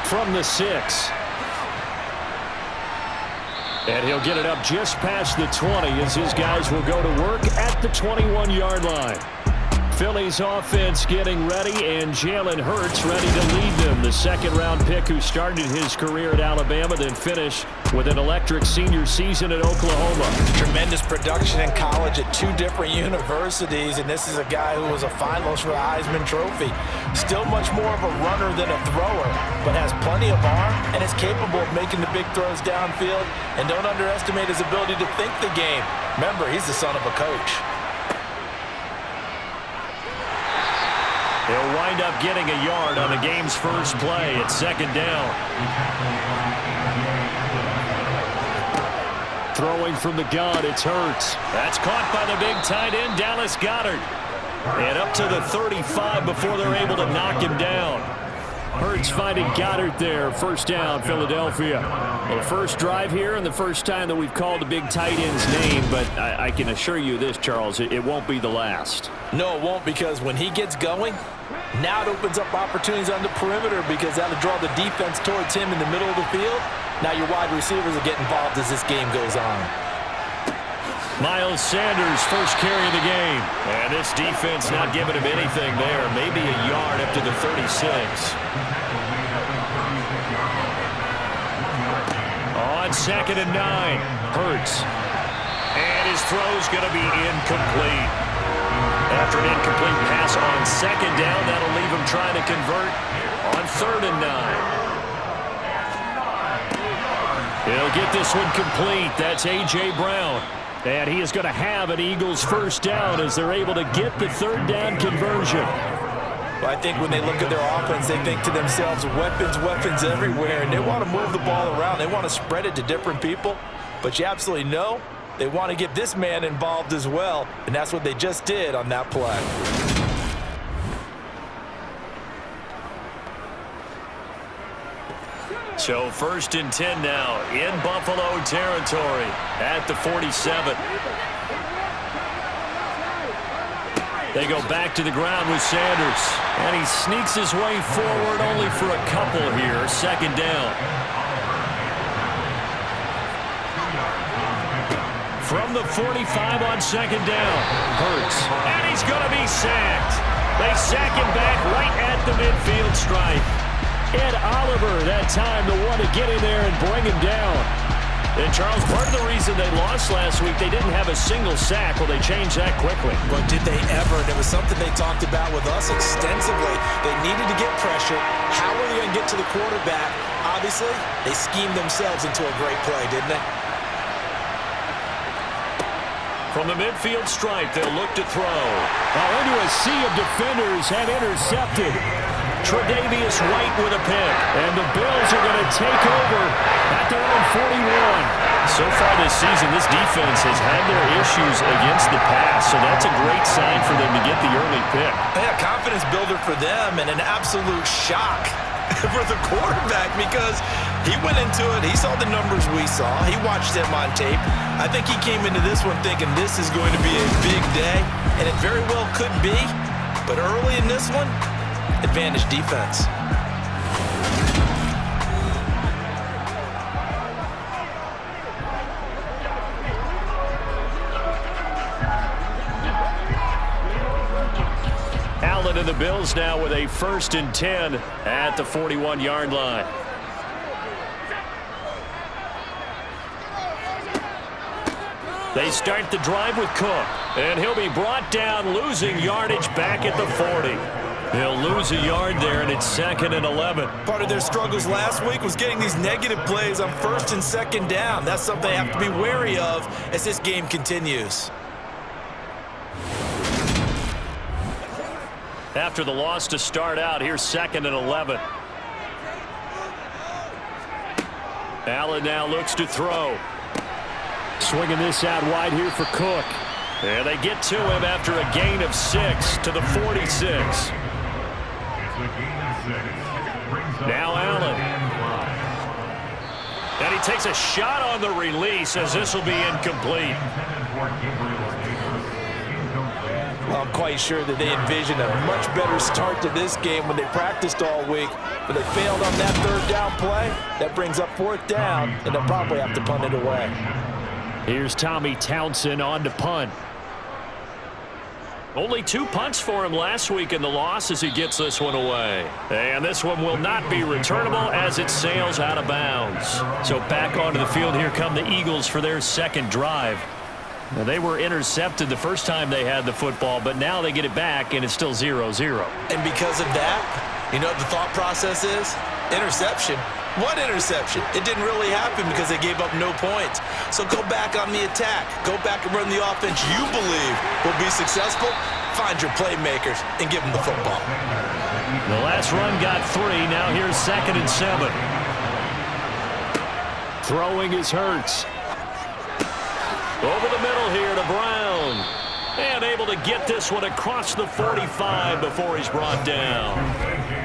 from the 6. And he'll get it up just past the 20 as his guys will go to work at the 21-yard line. Philly's offense getting ready, and Jalen Hurts ready to lead them. The second-round pick who started his career at Alabama, then finished with an electric senior season at Oklahoma. Tremendous production in college at 2 different universities, and this is a guy who was a finalist for the Heisman Trophy. Still much more of a runner than a thrower, but has plenty of arm and is capable of making the big throws downfield. And don't underestimate his ability to think the game. Remember, he's the son of a coach. He'll wind up getting a yard on the game's first play at second down. Throwing from the gun, it's Hurts. That's caught by the big tight end, Dallas Goedert. And up to the 35 before they're able to knock him down. Hurts finding Goddard there. First down, Philadelphia. Well, the first drive here and the first time that we've called the big tight end's name, but I can assure you this, Charles, it won't be the last. No, it won't, because when he gets going, now it opens up opportunities on the perimeter because that'll draw the defense towards him in the middle of the field. Now your wide receivers will get involved as this game goes on. Miles Sanders first carry of the game. And this defense not giving him anything there. Maybe a yard up to the 36. On 2nd and 9, Hurts. And his throw's going to be incomplete. After an incomplete pass on 2nd down, that'll leave him trying to convert on 3rd and 9. He'll get this one complete. That's A.J. Brown. And he is going to have an Eagles first down as they're able to get the 3rd down conversion. Well, I think when they look at their offense, they think to themselves, weapons, weapons everywhere, and they want to move the ball around. They want to spread it to different people, but you absolutely know they want to get this man involved as well, and that's what they just did on that play. So 1st and 10 now in Buffalo territory at the 47. They go back to the ground with Sanders, and he sneaks his way forward only for a couple here. 2nd down. From the 45 on 2nd down, Hurts, and he's going to be sacked. They sack him back right at the midfield stripe. Ed Oliver that time, the one to get in there and bring him down. And, Charles, part of the reason they lost last week, they didn't have a single sack. Well, they changed that quickly. But did they ever? And it was something they talked about with us extensively. They needed to get pressure. How were they going to get to the quarterback? Obviously, they schemed themselves into a great play, didn't they? From the midfield stripe, they'll look to throw. Now into a sea of defenders and intercepted. Tre'Davious White with a pick. And the Bills are going to take over at their own 41. So far this season, this defense has had their issues against the pass, so that's a great sign for them to get the early pick. Yeah, confidence builder for them and an absolute shock for the quarterback because he went into it. He saw the numbers we saw. He watched them on tape. I think he came into this one thinking this is going to be a big day, and it very well could be. But early in this one, advantage defense. Allen and the Bills now with a 1st and 10 at the 41-yard line. They start the drive with Cook, and he'll be brought down, losing yardage back at the 40. He'll lose a yard there, and it's 2nd and 11. Part of their struggles last week was getting these negative plays on 1st and 2nd down. That's something they have to be wary of as this game continues. After the loss to start out, here's 2nd and 11. Allen now looks to throw. Swinging this out wide here for Cook. And they get to him after a gain of 6 to the 46. Now Allen. And he takes a shot on the release as this will be incomplete. I'm quite sure that they envisioned a much better start to this game when they practiced all week, but they failed on that third down play. That brings up fourth down, and they'll probably have to punt it away. Here's Tommy Townsend on to punt. Only 2 punts for him last week in the loss as he gets this one away. And this one will not be returnable as it sails out of bounds. So back onto the field, here come the Eagles for their second drive. Now, they were intercepted the first time they had the football, but now they get it back, and it's still 0-0. And because of that, you know what the thought process is? Interception. What interception? It didn't really happen because they gave up no points. So go back on the attack. Go back and run the offense you believe will be successful. Find your playmakers and give them the football. The last run got 3. Now here's 2nd and 7. Throwing is Hurts. Over the middle here to Brown. And able to get this one across the 45 before he's brought down.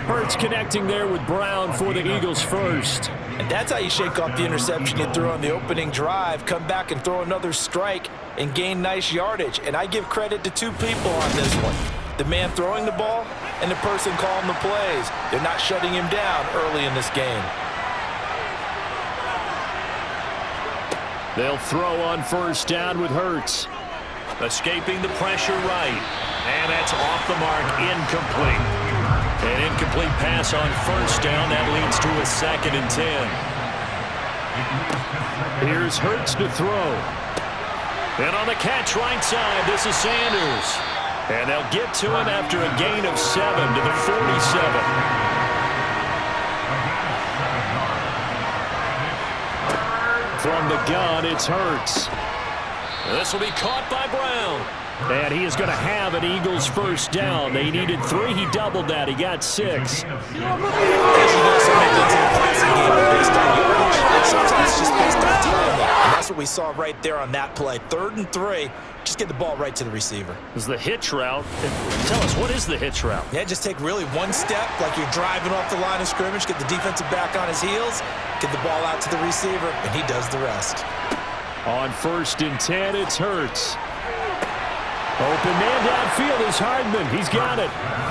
Hurts connecting there with Brown for the Eagles first. And that's how you shake off the interception you threw on the opening drive. Come back and throw another strike and gain nice yardage. And I give credit to 2 people on this one. The man throwing the ball and the person calling the plays. They're not shutting him down early in this game. They'll throw on first down with Hurts. Escaping the pressure right. And that's off the mark, incomplete. An incomplete pass on first down. That leads to a 2nd and 10. Here's Hurts to throw. And on the catch right side, this is Sanders. And they'll get to him after a gain of 7 to the 47. From the gun, it's Hurts. This will be caught by Brown. And he is going to have an Eagles first down. They needed 3. He doubled that. He got 6. As you know, sometimes in a passing game based on yardage, sometimes it's just based on timing. And that's what we saw right there on that play. 3rd and 3. Just get the ball right to the receiver. This is the hitch route. Tell us, what is the hitch route? Yeah, just take really one step like you're driving off the line of scrimmage, get the defensive back on his heels, get the ball out to the receiver, and he does the rest. On 1st and 10, it's Hurts. Open man downfield is Hardman. He's got it.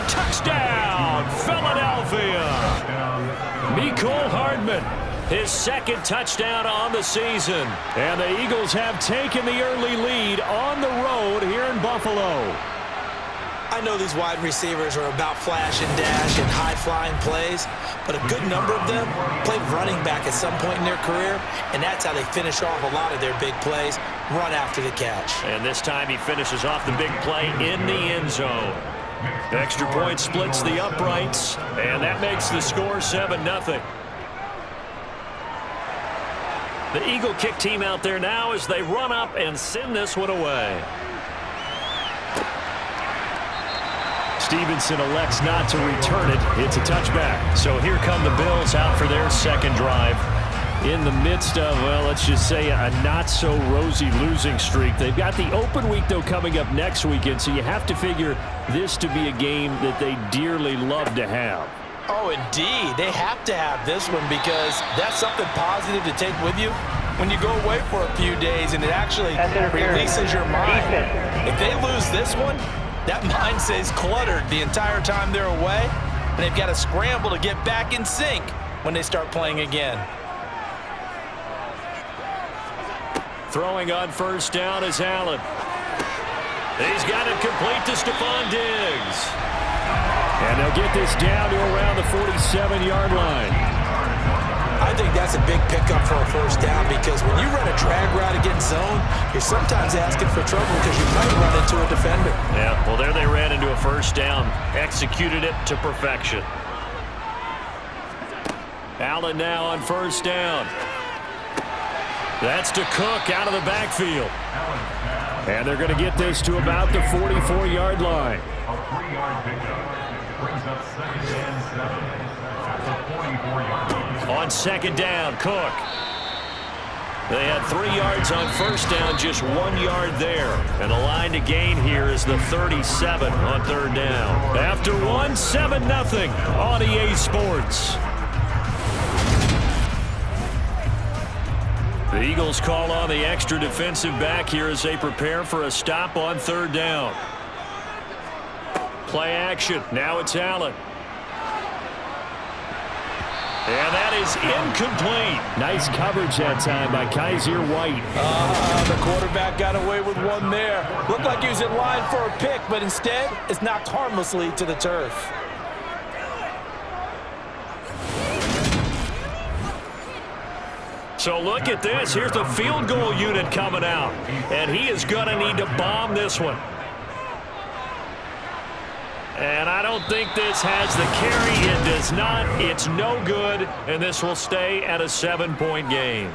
Touchdown, Philadelphia. Mecole Hardman, his 2nd touchdown on the season. And the Eagles have taken the early lead on the road here in Buffalo. I know these wide receivers are about flash and dash and high-flying plays, but a good number of them played running back at some point in their career, and that's how they finish off a lot of their big plays, run after the catch. And this time he finishes off the big play in the end zone. Extra point splits the uprights, and that makes the score 7-0. The Eagle kick team out there now as they run up and send this one away. Stevenson elects not to return it. It's a touchback. So here come the Bills out for their 2nd drive. In the midst of, well, let's just say a not-so-rosy losing streak. They've got the open week, though, coming up next weekend, so you have to figure this to be a game that they dearly love to have. Oh, indeed. They have to have this one because that's something positive to take with you when you go away for a few days, and it actually releases your mind. If they lose this one, that mind stays cluttered the entire time they're away, and they've got to scramble to get back in sync when they start playing again. Throwing on first down is Allen. He's got it complete to Stephon Diggs. And they'll get this down to around the 47-yard line. I think that's a big pickup for a first down because when you run a drag route against zone, you're sometimes asking for trouble because you might run into a defender. Yeah, well, there they ran into a first down. Executed it to perfection. Allen now on first down. That's to Cook out of the backfield. And they're going to get this to about the 44-yard line. A 3-yard pickup brings up 2nd and 7. That's a 44-yard line. On 2nd down, Cook. They had 3 yards on first down, just 1 yard there. And the line to gain here is the 37 on 3rd down. After 1, 7-0 on EA Sports. The Eagles call on the extra defensive back here as they prepare for a stop on 3rd down. Play action. Now it's Allen. And that is incomplete. Nice coverage that time by Kaiser White. The quarterback got away with one there. Looked like he was in line for a pick, but instead, it's knocked harmlessly to the turf. So look at this. Here's the field goal unit coming out. And he is going to need to bomb this one. And I don't think this has the carry. It does not. It's no good. And this will stay at a 7-point game.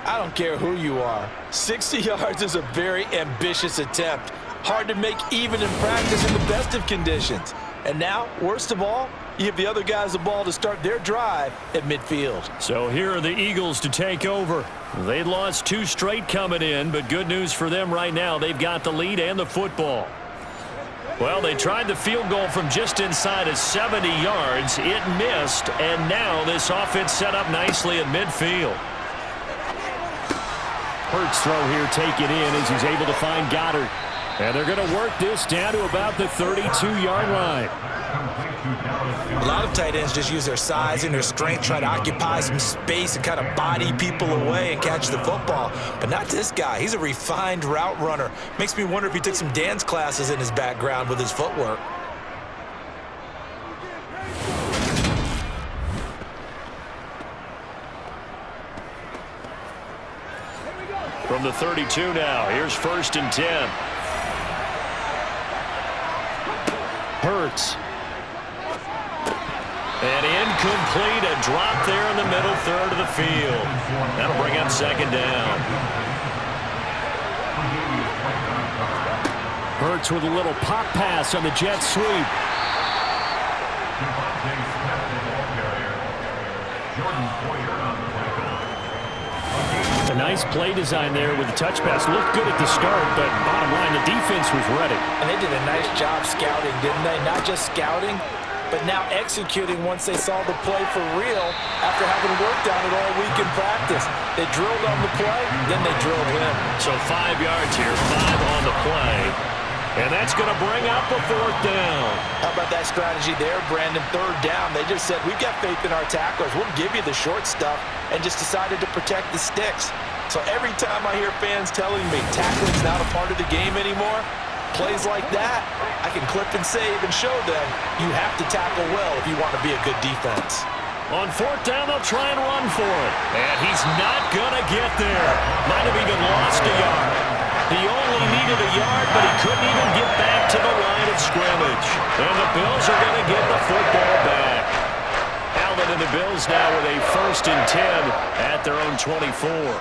I don't care who you are. 60 yards is a very ambitious attempt. Hard to make even in practice in the best of conditions. And now, worst of all, you give the other guys the ball to start their drive at midfield. So here are the Eagles to take over. They lost 2 straight coming in, but good news for them right now. They've got the lead and the football. Well, they tried the field goal from just inside of 70 yards. It missed, and now this offense set up nicely at midfield. Hurts throw here taken in as he's able to find Goddard. And they're going to work this down to about the 32-yard line. A lot of tight ends just use their size and their strength, try to occupy some space and kind of body people away and catch the football. But not this guy. He's a refined route runner. Makes me wonder if he took some dance classes in his background with his footwork. From the 32 now, here's 1st and 10. Hurts. And incomplete, a drop there in the middle third of the field. That'll bring up 2nd down. Hurts with a little pop pass on the jet sweep. A nice play design there with the touch pass. Looked good at the start, but bottom line, the defense was ready. And they did a nice job scouting, didn't they? Not just scouting, but now executing once they saw the play for real after having worked on it all week in practice. They drilled on the play, then they drilled him. So 5 yards here, 5 on the play. And that's going to bring up a 4th down. How about that strategy there, Brandon? 3rd down. They just said, we've got faith in our tacklers. We'll give you the short stuff, and just decided to protect the sticks. So every time I hear fans telling me tackling's not a part of the game anymore, plays like that, I can clip and save and show them you have to tackle well if you want to be a good defense. On 4th down, they'll try and run for it. And he's not going to get there. Might have even lost a yard. He only needed a yard, but he couldn't even get back to the line of scrimmage. And the Bills are going to get the football back. Allen and the Bills now with a 1st and 10 at their own 24.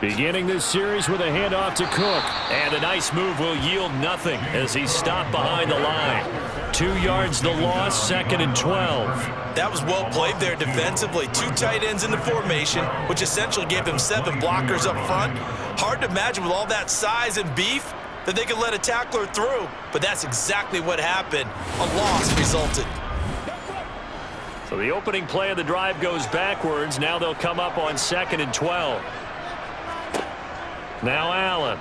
Beginning this series with a handoff to Cook. And a nice move will yield nothing as he's stopped behind the line. 2 yards the loss, 2nd and 12. That was well played there defensively. 2 tight ends in the formation, which essentially gave them 7 blockers up front. Hard to imagine with all that size and beef that they could let a tackler through. But that's exactly what happened. A loss resulted. So the opening play of the drive goes backwards. Now they'll come up on 2nd and 12. Now Allen.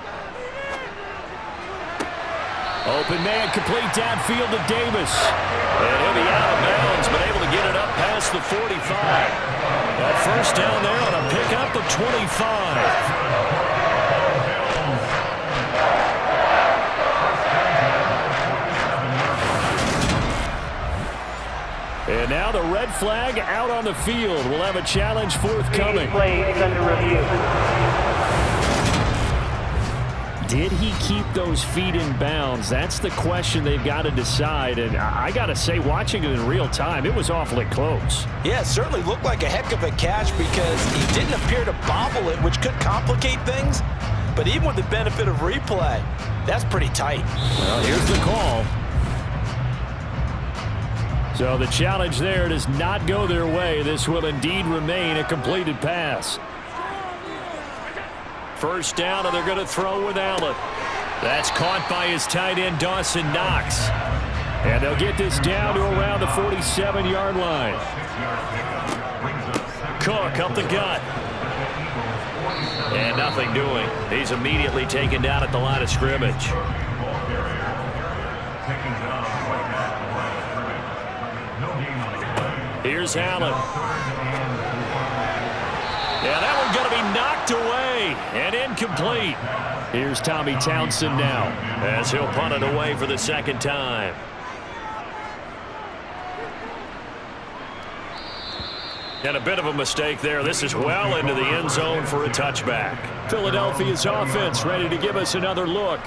Open man, complete downfield to Davis. And he'll be out of bounds, but able to get it up past the 45. A 1st down there on a pickup of 25. And now the red flag out on the field. We'll have a challenge forthcoming. Play is under review. Did he keep those feet in bounds? That's the question they've got to decide. And I got to say, watching it in real time, it was awfully close. Yeah, it certainly looked like a heck of a catch because he didn't appear to bobble it, which could complicate things. But even with the benefit of replay, that's pretty tight. Well, here's the call. So the challenge there does not go their way. This will indeed remain a completed pass. 1st down, and they're going to throw with Allen. That's caught by his tight end, Dawson Knox. And they'll get this down to around the 47-yard line. Cook up the gut. And nothing doing. He's immediately taken down at the line of scrimmage. Here's Allen. Yeah, that one's going to be knocked away and incomplete. Here's Tommy Townsend now as he'll punt it away for the second time. And a bit of a mistake there. This is well into the end zone for a touchback. Philadelphia's offense ready to give us another look.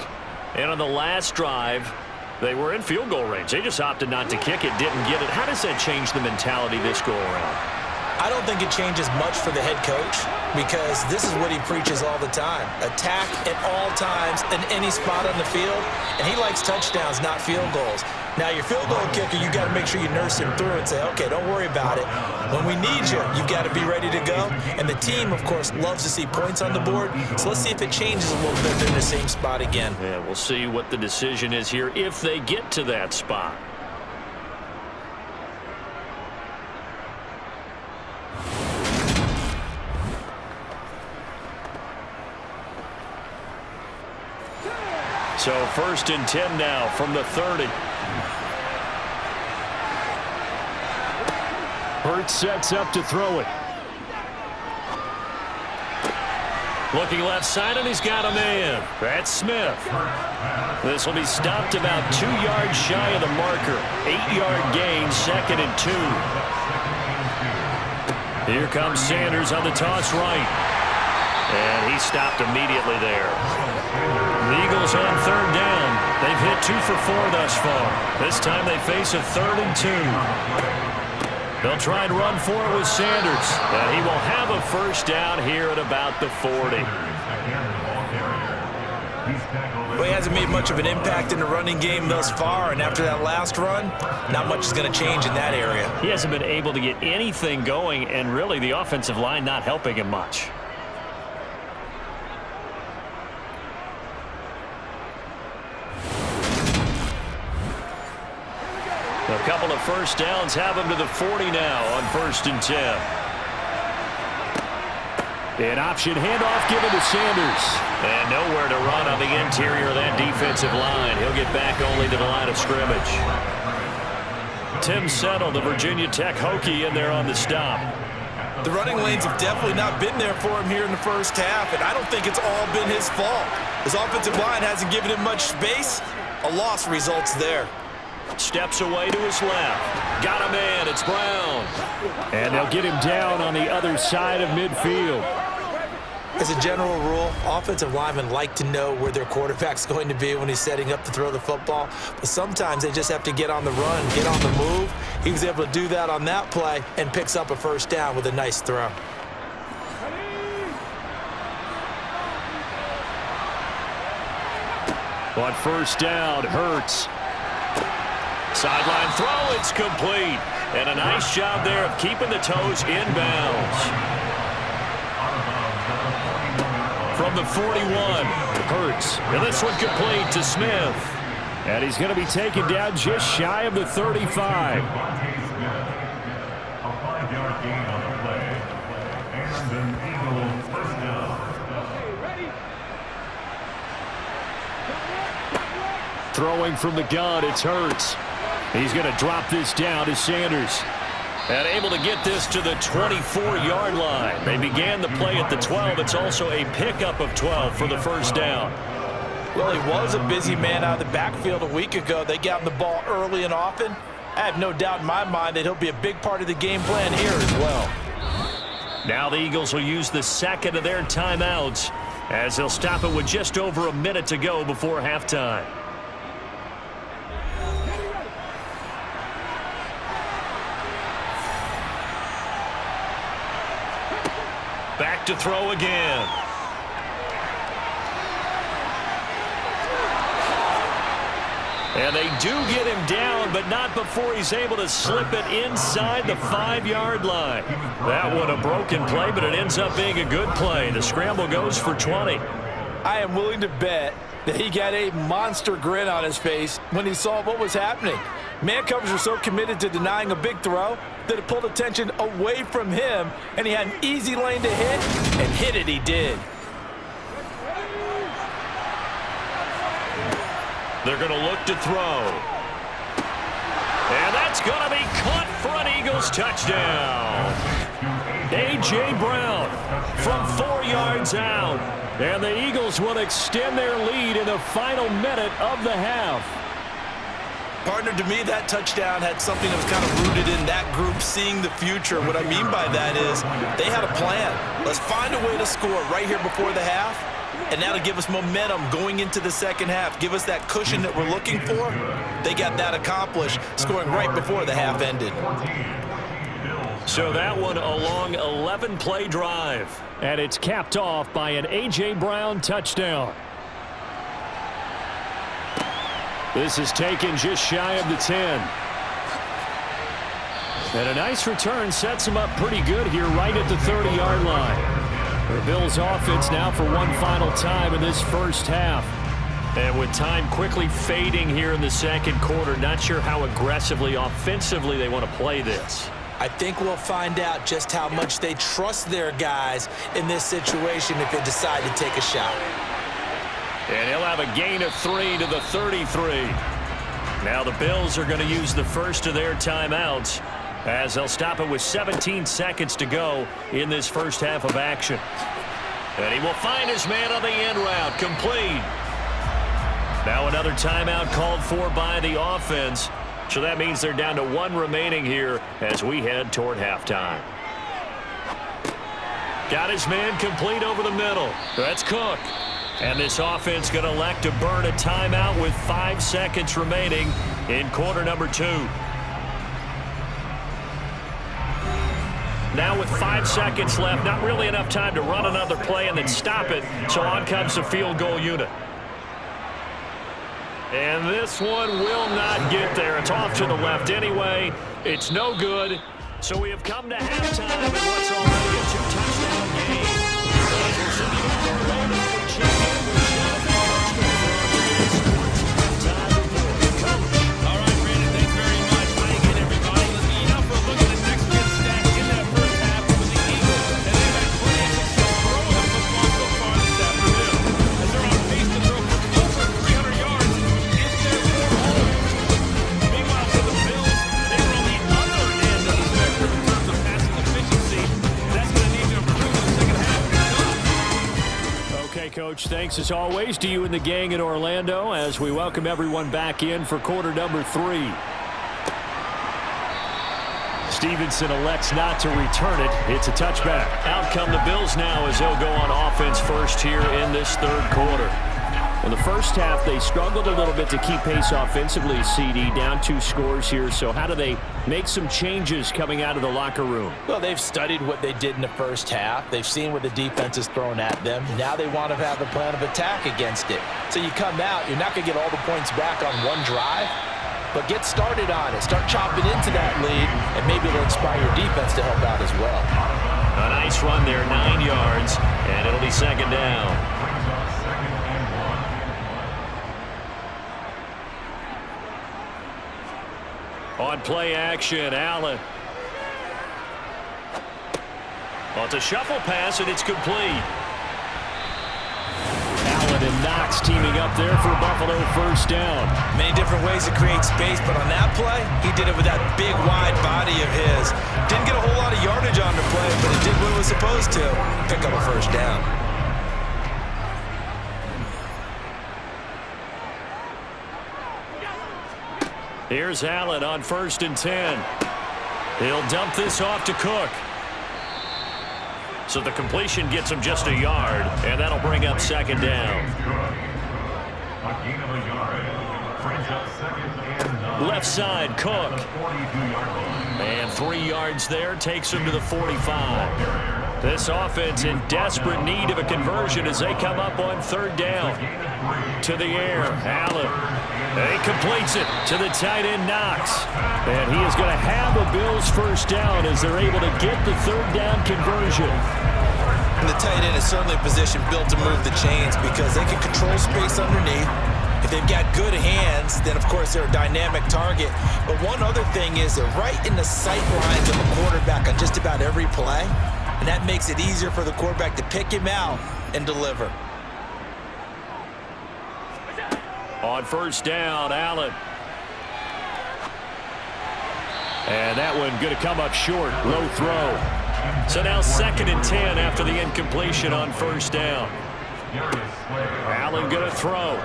And on the last drive, they were in field goal range. They just opted not to kick it, didn't get it. How does that change the mentality this go around? I don't think it changes much for the head coach because this is what he preaches all the time. Attack at all times in any spot on the field, and he likes touchdowns, not field goals. Now, your field goal kicker, you got to make sure you nurse him through and say, okay, don't worry about it. When we need you, you've got to be ready to go. And the team, of course, loves to see points on the board. So let's see if it changes a little bit. They're in the same spot again. Yeah, we'll see what the decision is here if they get to that spot. So 1st and 10 now from the 30. Hurts sets up to throw it. Looking left side, and he's got a man. That's Smith. This will be stopped about 2 yards shy of the marker. 8-yard gain, 2nd and 2. Here comes Sanders on the toss right. And he stopped immediately there. The Eagles on 3rd down. They've hit 2 for 4 thus far. This time they face a 3rd and 2. They'll try and run for it with Sanders. And he will have a 1st down here at about the 40. Well, he hasn't made much of an impact in the running game thus far, and after that last run, not much is going to change in that area. He hasn't been able to get anything going, and really the offensive line not helping him much. A couple of 1st downs have him to the 40 now on 1st and 10. An option handoff given to Sanders. And nowhere to run on the interior of that defensive line. He'll get back only to the line of scrimmage. Tim Settle, the Virginia Tech Hokie, in there on the stop. The running lanes have definitely not been there for him here in the 1st half, and I don't think it's all been his fault. His offensive line hasn't given him much space. A loss results there. Steps away to his left. Got a man. It's Brown. And they'll get him down on the other side of midfield. As a general rule, offensive linemen like to know where their quarterback's going to be when he's setting up to throw the football. But sometimes they just have to get on the run, get on the move. He was able to do that on that play and picks up a 1st down with a nice throw. On 1st down, Hurts. Sideline throw, it's complete. And a nice job there of keeping the toes inbounds. From the 41, Hurts. And this one complete to Smith. And he's going to be taken down just shy of the 35. A 5-yard gain on the play. And an Eagles 1st down. Throwing from the gun, it's Hurts. He's going to drop this down to Sanders. And able to get this to the 24-yard line. They began the play at the 12. It's also a pickup of 12 for the 1st down. Well, he was a busy man out of the backfield a week ago. They got him the ball early and often. I have no doubt in my mind that he'll be a big part of the game plan here as well. Now the Eagles will use the 2nd of their timeouts as they'll stop it with just over a minute to go before halftime. Back to throw again. And they do get him down, but not before he's able to slip it inside the 5-yard line. That one a broken play, but it ends up being a good play. The scramble goes for 20. I am willing to bet that he got a monster grin on his face when he saw what was happening. Man covers are so committed to denying a big throw that it pulled attention away from him, and he had an easy lane to hit, and hit it he did. They're going to look to throw. And that's going to be caught for an Eagles touchdown. A.J. Brown from 4 yards out. And the Eagles will extend their lead in the final minute of the half. Partner, to me, that touchdown had something that was kind of rooted in that group seeing the future. What I mean by that is they had a plan. Let's find a way to score right here before the half, and that'll give us momentum going into the second half, give us that cushion that we're looking for. They got that accomplished, scoring right before the half ended. So that one a long 11-play drive, and it's capped off by an A.J. Brown touchdown. This is taken just shy of the 10. And a nice return sets him up pretty good here right at the 30-yard line. The Bills offense now for one final time in this first half. And with time quickly fading here in the second quarter, not sure how aggressively, offensively they want to play this. I think we'll find out just how much they trust their guys in this situation if they decide to take a shot. And he'll have a gain of 3 to the 33. Now the Bills are going to use the first of their timeouts as they'll stop it with 17 seconds to go in this first half of action. And he will find his man on the end route, complete. Now another timeout called for by the offense. So that means they're down to 1 remaining here as we head toward halftime. Got his man complete over the middle. That's Cook. And this offense going to elect to burn a timeout with 5 seconds remaining in quarter number 2. Now with 5 seconds left, not really enough time to run another play and then stop it. So on comes the field goal unit. And this one will not get there. It's off to the left anyway. It's no good. So we have come to halftime in what's already a 2-touchdown game. All right, Brandon, thanks very much. Hi again, everybody. Let's get up for a look at the next gen stats in that first half for the Eagles. And they've had plenty of success throwing the football so far this afternoon, as they're on pace to throw for over 300 yards in their 4 holes. Meanwhile, for the Bills, they were on the other end of the spectrum in terms of passing efficiency. That's going to need to improve in the second half. Okay, Coach, thanks as always to you and the gang in Orlando as we welcome everyone back in for quarter number 3. Stevenson elects not to return it. It's a touchback. Out come the Bills now as they'll go on offense first here in this third quarter. In the first half, they struggled a little bit to keep pace offensively, CD, down 2 scores here. So how do they make some changes coming out of the locker room? Well, they've studied what they did in the first half. They've seen what the defense is throwing at them. Now they want to have a plan of attack against it. So you come out, you're not going to get all the points back on one drive, but get started on it. Start chopping into that lead, and maybe it'll inspire your defense to help out as well. A nice run there, 9 yards, and it'll be second down. On play action, Allen. Well, it's a shuffle pass, and it's complete. Allen and Knox teaming up there for Buffalo first down. Many different ways to create space, but on that play, he did it with that big, wide body of his. Didn't get a whole lot of yardage on the play, but it did what it was supposed to. Pick up a first down. Here's Allen on 1st and 10. He'll dump this off to Cook. So the completion gets him just a yard, and that'll bring up second down. A gain of a yard. Brings up second and 9. Left side, Cook. 42-yard line. And 3 yards there takes him to the 45. This offense in desperate need of a conversion as they come up on 3rd down. To the air, Allen. He completes it to the tight end, Knox. And he is going to have a Bills first down as they're able to get the 3rd down conversion. And the tight end is certainly a position built to move the chains because they can control space underneath. If they've got good hands, then, of course, they're a dynamic target. But one other thing is they're right in the sight lines of a quarterback on just about every play. And that makes it easier for the quarterback to pick him out and deliver. On 1st down, Allen. And that one going to come up short. Low throw. So now 2nd and 10 after the incompletion on 1st down. Allen going to throw.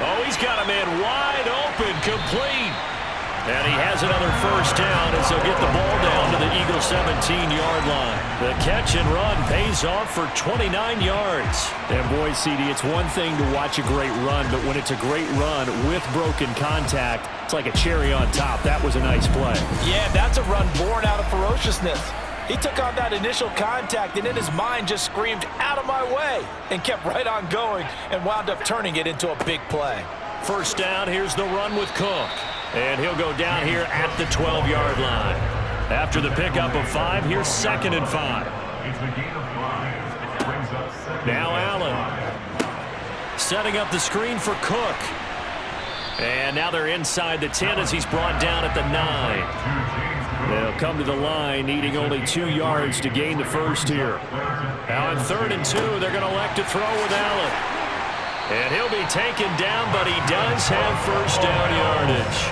Oh, he's got a man wide open, complete. And he has another 1st down as they'll get the ball down to the Eagles' 17-yard line. The catch and run pays off for 29 yards. And boy, CD, it's one thing to watch a great run, but when it's a great run with broken contact, it's like a cherry on top. That was a nice play. Yeah, that's a run born out of ferociousness. He took on that initial contact and in his mind just screamed, "Out of my way," and kept right on going and wound up turning it into a big play. 1st down, here's the run with Cook. And he'll go down here at the 12-yard line. After the pickup of 5, here's 2nd and 5. It's a gain of 5. Brings up 2nd. Now Allen setting up the screen for Cook. And now they're inside the 10 as he's brought down at the 9. They'll come to the line needing only 2 yards to gain the 1st here. Now on 3rd and 2, they're going to elect to throw with Allen. And he'll be taken down, but he does have 1st down yardage.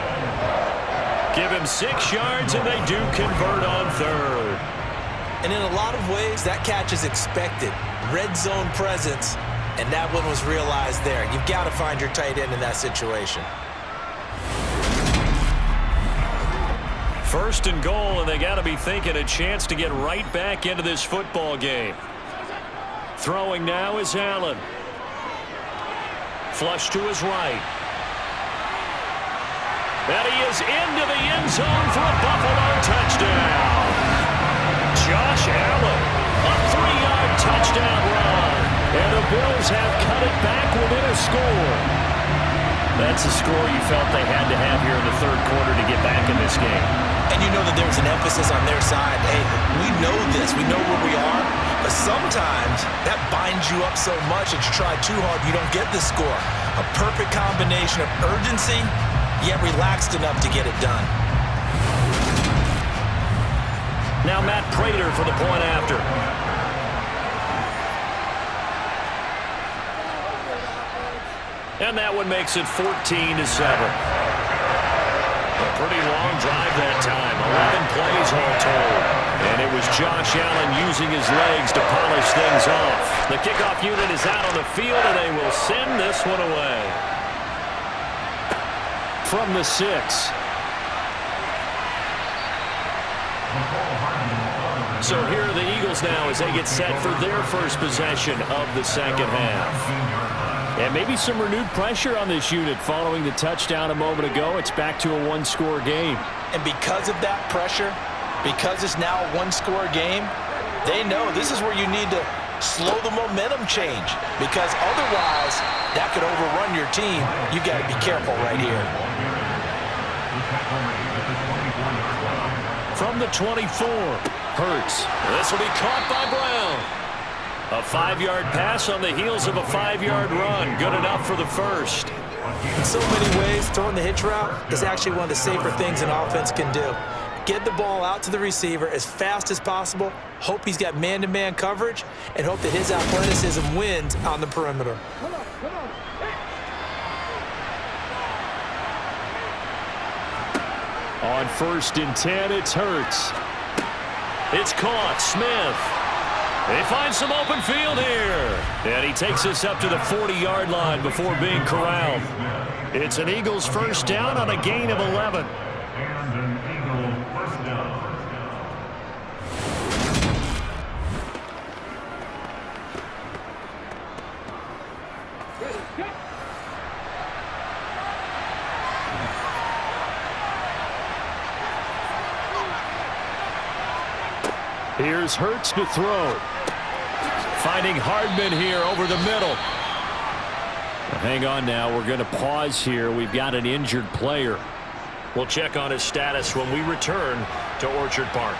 Give him 6 yards, and they do convert on 3rd. And in a lot of ways, that catch is expected. Red zone presence, and that one was realized there. You've got to find your tight end in that situation. 1st and goal, and they got to be thinking a chance to get right back into this football game. Throwing now is Allen. Flush to his right. And he is into the end zone for a Buffalo touchdown. Josh Allen, a 3-yard touchdown run. And the Bills have cut it back within a score. That's a score you felt they had to have here in the 3rd quarter to get back in this game. And you know that there was an emphasis on their side. Hey, we know this. We know where we are. But sometimes that binds you up so much that you try too hard, you don't get the score. A perfect combination of urgency, yet relaxed enough to get it done. Now Matt Prater for the point after. And that one makes it 14-7. A pretty long drive that time. 11 plays all told. And it was Josh Allen using his legs to polish things off. The kickoff unit is out on the field, and they will send this one away. From the 6. So here are the Eagles now as they get set for their first possession of the 2nd half. And maybe some renewed pressure on this unit following the touchdown a moment ago. It's back to a 1-score game. And because of that pressure, because it's now a 1-score game, they know this is where you need to slow the momentum change, because otherwise that could overrun your team. You got to be careful right here. From the 24, Hurts. This will be caught by Brown. A 5-yard pass on the heels of a 5-yard run. Good enough for the 1st. In so many ways, throwing the hitch route is actually one of the safer things an offense can do. Get the ball out to the receiver as fast as possible, hope he's got man-to-man coverage, and hope that his athleticism wins on the perimeter. On 1st and 10, it's Hurts. It's caught. Smith. They find some open field here. And he takes us up to the 40-yard line before being corralled. It's an Eagles 1st down on a gain of 11. And an Eagle 1st down. Here's Hurts to throw. Finding Hardman here over the middle. Hang on now. We're going to pause here. We've got an injured player. We'll check on his status when we return to Orchard Park.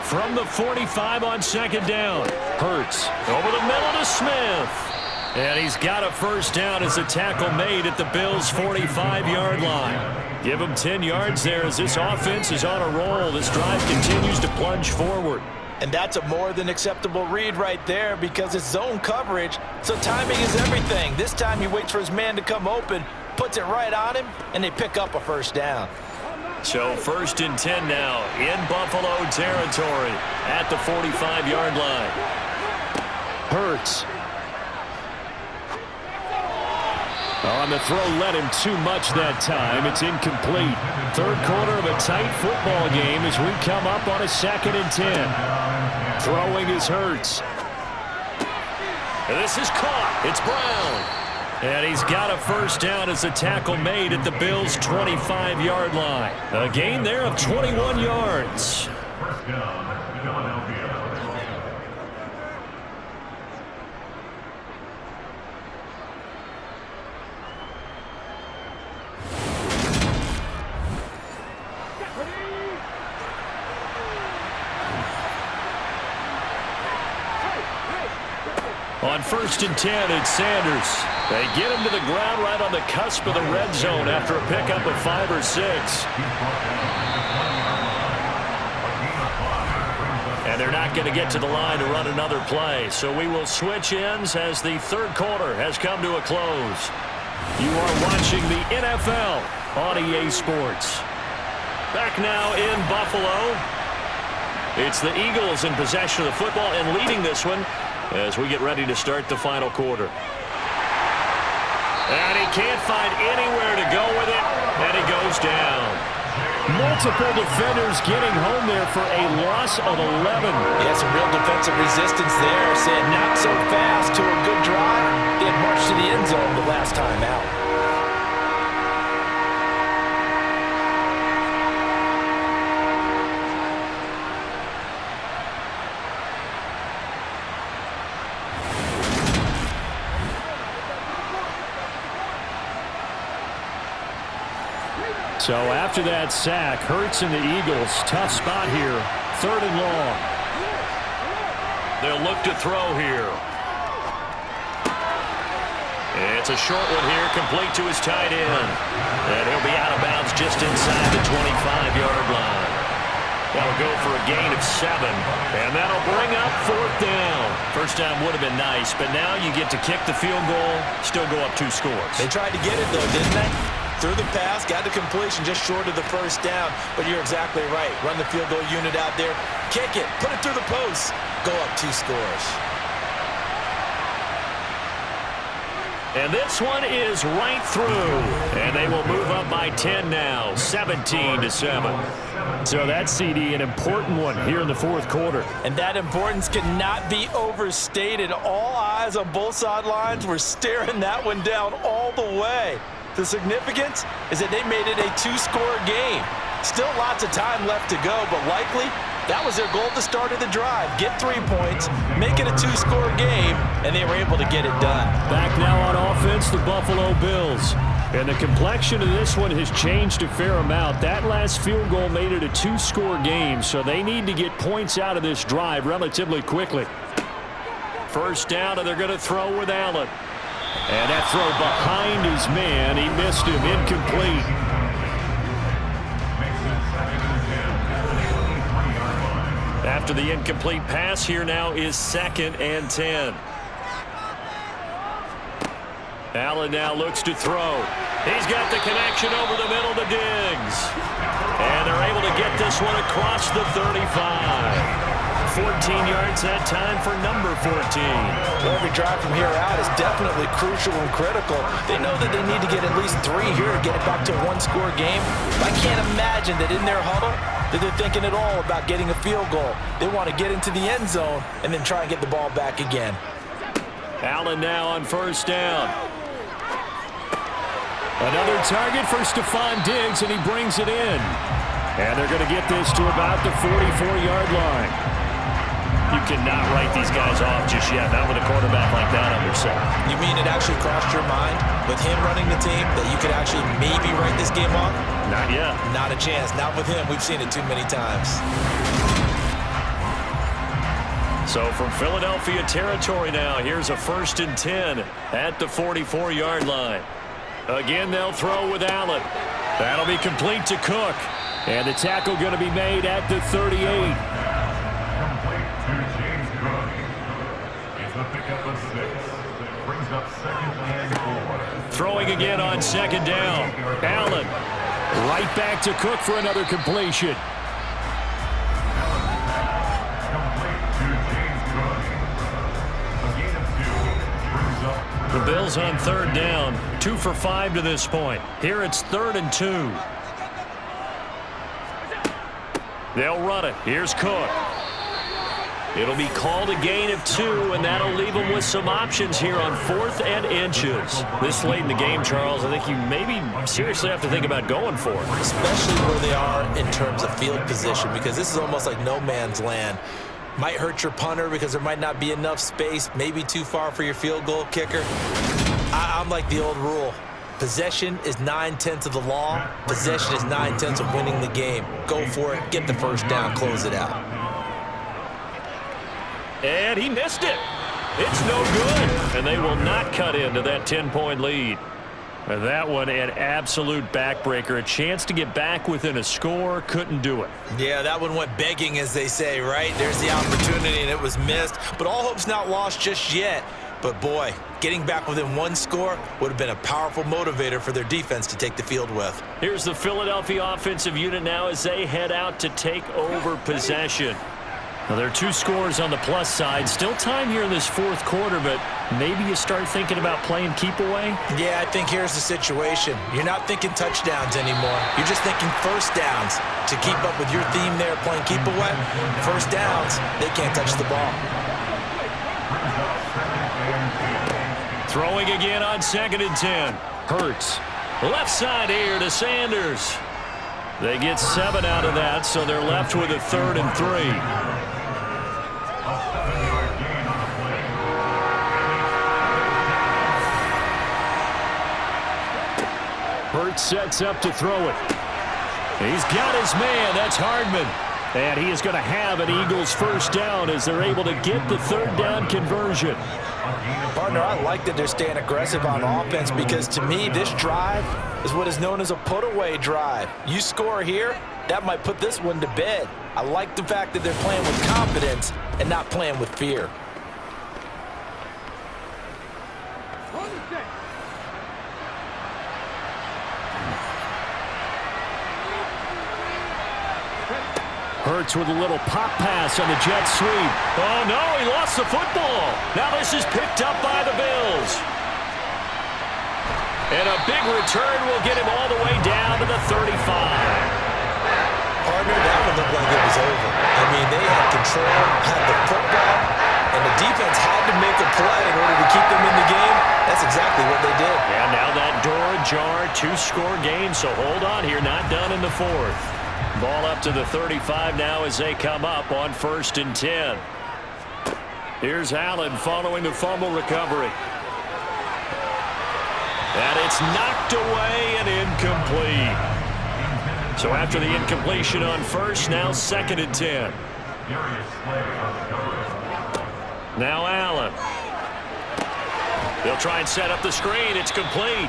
From the 45 on 2nd down. Hurts over the middle to Smith. And he's got a first down as a tackle made at the Bills' 45-yard line. Give him 10 yards there as this offense is on a roll. This drive continues to plunge forward. And that's a more than acceptable read right there because it's zone coverage, so timing is everything. This time he waits for his man to come open, puts it right on him, and they pick up a first down. So 1st and 10 now in Buffalo territory at the 45-yard line. Hurts. On the throw, led him too much that time. It's incomplete. Third quarter of a tight football game as we come up on a 2nd and 10. Throwing is Hurts. This is caught. It's Brown. And he's got a first down as a tackle made at the Bills' 25-yard line. A gain there of 21 yards. First down, Philadelphia. On 1st and 10, it's Sanders. They get him to the ground right on the cusp of the red zone after a pickup of 5 or 6. And they're not going to get to the line to run another play. So we will switch ends as the third quarter has come to a close. You are watching the NFL on EA Sports. Back now in Buffalo. It's the Eagles in possession of the football and leading this one as we get ready to start the final quarter. And he can't find anywhere to go with it, and he goes down. Multiple defenders getting home there for a loss of 11. Yeah, some real defensive resistance there, saying not so fast to a good drive. They had marched to the end zone the last time out. So after that sack, Hurts and the Eagles, tough spot here. 3rd and long. They'll look to throw here. It's a short one here, complete to his tight end. And he'll be out of bounds just inside the 25-yard line. That'll go for a gain of 7. And that'll bring up 4th down. First down would have been nice, but now you get to kick the field goal, still go up 2 scores. They tried to get it, though, didn't they? Threw the pass, got the completion just short of the first down. But you're exactly right. Run the field goal unit out there. Kick it. Put it through the post. Go up 2 scores. And this one is right through. And they will move up by 10 now. 17-7. So that CD, an important one here in the 4th quarter. And that importance cannot be overstated. All eyes on both sidelines were staring that one down all the way. The significance is that they made it a 2-score game. Still lots of time left to go, but likely that was their goal at the start of the drive. Get 3 points, make it a 2-score game, and they were able to get it done. Back now on offense, the Buffalo Bills. And the complexion of this one has changed a fair amount. That last field goal made it a 2-score game, so they need to get points out of this drive relatively quickly. First down, and they're going to throw with Allen. And that throw behind his man, he missed him, incomplete. After the incomplete pass, here now is 2nd and 10. Allen now looks to throw. He's got the connection over the middle to Diggs. And they're able to get this one across the 35. 14 yards that time for number 14. Well, every drive from here out is definitely crucial and critical. They know that they need to get at least 3 here to get it back to a 1-score game. I can't imagine that in their huddle that they're thinking at all about getting a field goal. They want to get into the end zone and then try and get the ball back again. Allen now on first down. Another target for Stephon Diggs, and he brings it in. And they're going to get this to about the 44-yard line. You cannot write these guys off just yet, not with a quarterback like that on your side. You mean it actually crossed your mind with him running the team that you could actually maybe write this game off? Not yet. Not a chance. Not with him. We've seen it too many times. So from Philadelphia territory now, here's a 1st and 10 at the 44-yard line. Again, they'll throw with Allen. That'll be complete to Cook. And the tackle going to be made at the 38. Complete to James Cook. It's a pickup of 6. Brings up 2nd and 4. Throwing again on 2nd down. Allen right back to Cook for another completion. The Bills on 3rd down, 2 for 5 to this point. Here it's 3rd and 2. They'll run it. Here's Cook. It'll be called a gain of 2, and that'll leave them with some options here on 4th and inches. This late in the game, Charles, I think you maybe seriously have to think about going for it. Especially where they are in terms of field position, because this is almost like no man's land. Might hurt your punter because there might not be enough space, maybe too far for your field goal kicker. I'm like the old rule. Possession is 9/10 of the law. Possession is 9/10 of winning the game. Go for it, get the first down, close it out. And he missed it. It's no good. And they will not cut into that 10-point lead. And that one, an absolute backbreaker. A chance to get back within a score, couldn't do it. Yeah, that one went begging, as they say, right? There's the opportunity, and it was missed. But all hope's not lost just yet. But, boy, getting back within 1 score would have been a powerful motivator for their defense to take the field with. Here's the Philadelphia offensive unit now as they head out to take over possession. Now, there are 2 scores on the plus side. Still time here in this 4th quarter, but maybe you start thinking about playing keep away? Yeah, I think here's the situation. You're not thinking touchdowns anymore. You're just thinking first downs. To keep up with your theme there, playing keep away, first downs, they can't touch the ball. Throwing again on 2nd and 10. Hurts. Left side here to Sanders. They get 7 out of that, so they're left with a 3rd and 3. Hurts sets up to throw it. He's got his man. That's Hardman. And he is going to have an Eagles first down as they're able to get the 3rd down conversion. Partner, I like that they're staying aggressive on offense because, to me, this drive is what is known as a put-away drive. You score here, that might put this one to bed. I like the fact that they're playing with confidence and not playing with fear. Hurts with a little pop pass on the jet sweep. Oh, no, he lost the football. Now this is picked up by the Bills. And a big return will get him all the way down to the 35. Partner, that one looked like it was over. I mean, they had control, had the football, and the defense had to make a play in order to keep them in the game. That's exactly what they did. And now that door ajar, 2-score game, so hold on here, not done in the 4th. Ball up to the 35 now as they come up on 1st and 10. Here's Allen following the fumble recovery. And it's knocked away and incomplete. So after the incompletion on 1st, now 2nd and 10. Now Allen. They'll try and set up the screen. It's complete.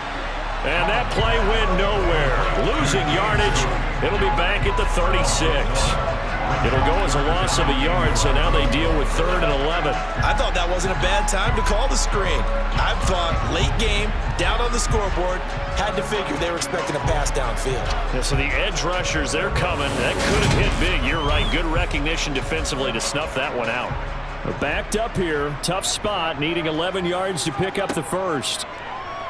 And that play went nowhere. Losing yardage. It'll be back at the 36. It'll go as a loss of a yard, so now they deal with 3rd and 11. I thought that wasn't a bad time to call the screen. I thought late game, down on the scoreboard, had to figure they were expecting a pass downfield. Yeah, so the edge rushers, they're coming. That could have hit big. You're right. Good recognition defensively to snuff that one out. We're backed up here. Tough spot, needing 11 yards to pick up the 1st.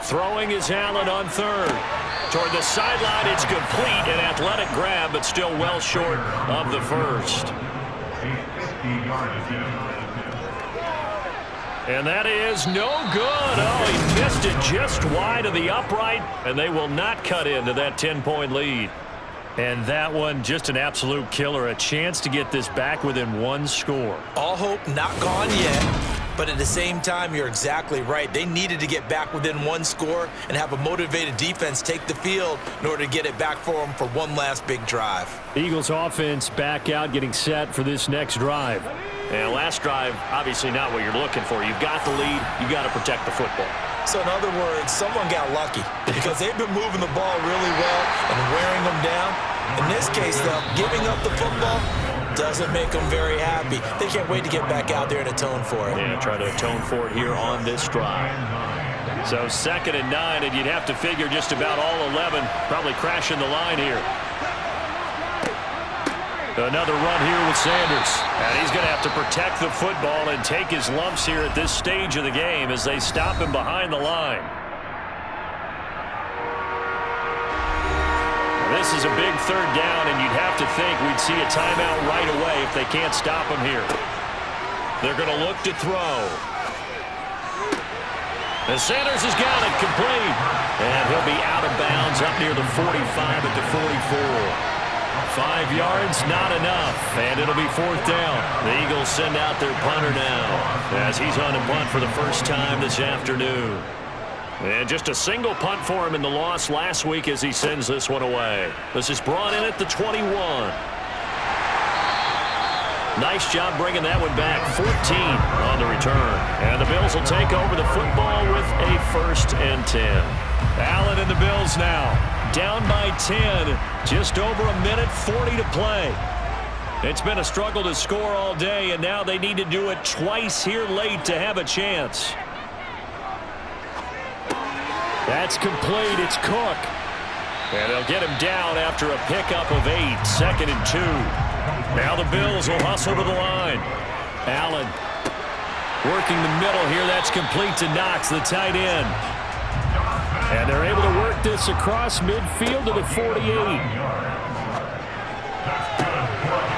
Throwing is Allen on 3rd. Toward the sideline, it's complete. An athletic grab, but still well short of the 1st. And that is no good. Oh, he missed it just wide of the upright, and they will not cut into that 10-point lead. And that one, just an absolute killer. A chance to get this back within 1 score. All hope not gone yet. But at the same time, you're exactly right. They needed to get back within 1 score and have a motivated defense take the field in order to get it back for them for one last big drive. Eagles offense back out, getting set for this next drive. And last drive, obviously not what you're looking for. You've got the lead. You've got to protect the football. So in other words, someone got lucky because they've been moving the ball really well and wearing them down. In this case, though, giving up the football doesn't make them very happy. They can't wait to get back out there and atone for it. Yeah, try to atone for it here on this drive. So 2nd and 9, and you'd have to figure just about all 11 probably crashing the line here. Another run here with Sanders. And he's going to have to protect the football and take his lumps here at this stage of the game as they stop him behind the line. This is a big 3rd down, and you'd have to think we'd see a timeout right away if they can't stop him here. They're going to look to throw. And Sanders has got it complete. And he'll be out of bounds up near the 45 at the 44. 5 yards, not enough, and it'll be 4th down. The Eagles send out their punter now as he's on a punt for the first time this afternoon. And just a single punt for him in the loss last week as he sends this one away. This is brought in at the 21. Nice job bringing that one back. 14 on the return. And the Bills will take over the football with a 1st and 10. Allen and the Bills now. Down by 10, just over a minute 40 to play. It's been a struggle to score all day, and now they need to do it twice here late to have a chance. That's complete. It's Cook. And they'll get him down after a pickup of 8, 2nd and 2. Now the Bills will hustle to the line. Allen working the middle here. That's complete to Knox, the tight end. And they're able to work this across midfield to the 48.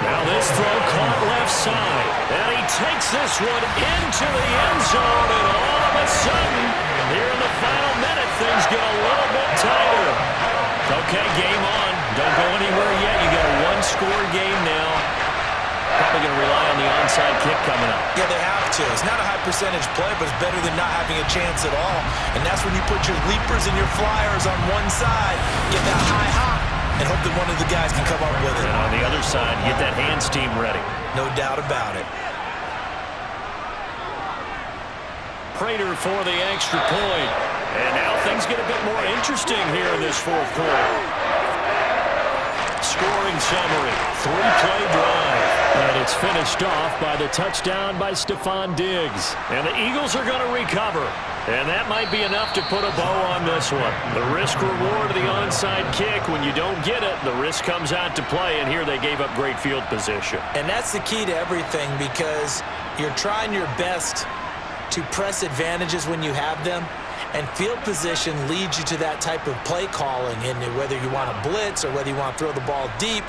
Now this throw caught left side. And he takes this one into the end zone. And all of a sudden, here in the final minute, things get a little bit tighter. Okay, game on. Don't go anywhere yet. You got a one-score game now. Probably going to rely on the onside kick coming up. Yeah, they have to. It's not a high percentage play, but it's better than not having a chance at all. And that's when you put your leapers and your flyers on one side, get that high hop, and hope that one of the guys can come up with it. And on the other side, get that hands team ready. No doubt about it. Prater for the extra point. And now things get a bit more interesting here in this 4th quarter. Scoring summary, 3-play drive. And it's finished off by the touchdown by Stephon Diggs. And the Eagles are going to recover. And that might be enough to put a bow on this one. The risk-reward of the onside kick, when you don't get it, the risk comes out to play. And here they gave up great field position. And that's the key to everything, because you're trying your best to press advantages when you have them. And field position leads you to that type of play calling, and whether you want to blitz or whether you want to throw the ball deep,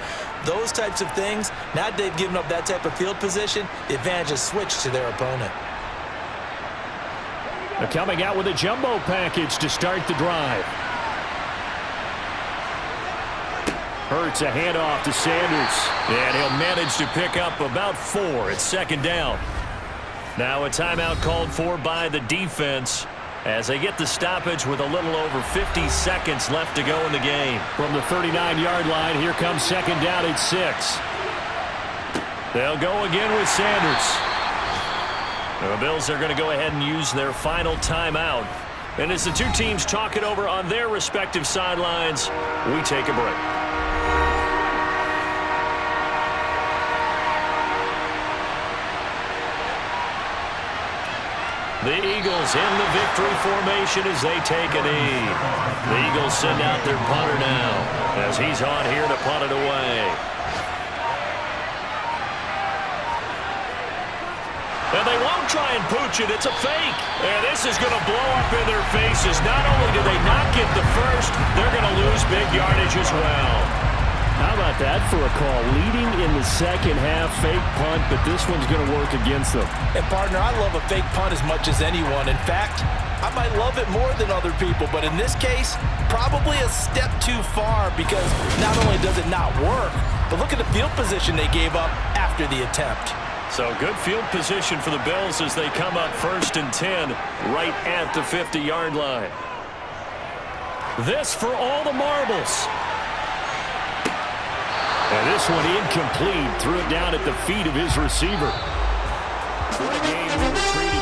those types of things, now that they've given up that type of field position, the advantage is switched to their opponent. They're coming out with a jumbo package to start the drive. Hurts a handoff to Sanders, and he'll manage to pick up about 4. It's 2nd down. Now a timeout called for by the defense as they get the stoppage with a little over 50 seconds left to go in the game. From the 39-yard line, here comes 2nd down at 6. They'll go again with Sanders. The Bills are going to go ahead and use their final timeout. And as the two teams talk it over on their respective sidelines, we take a break. The Eagles in the victory formation as they take a knee. The Eagles send out their punter now as he's on here to punt it away. And they won't try and pooch it. It's a fake. And this is going to blow up in their faces. Not only do they not get the first, they're going to lose big yardage as well. How about that for a call? Leading in the second half, fake punt, but this one's going to work against them. And, partner, I love a fake punt as much as anyone. In fact, I might love it more than other people, but in this case, probably a step too far, because not only does it not work, but look at the field position they gave up after the attempt. So good field position for the Bills as they come up 1st and 10 right at the 50-yard line. This for all the marbles. And this one incomplete. Threw it down at the feet of his receiver. What a game we're retreating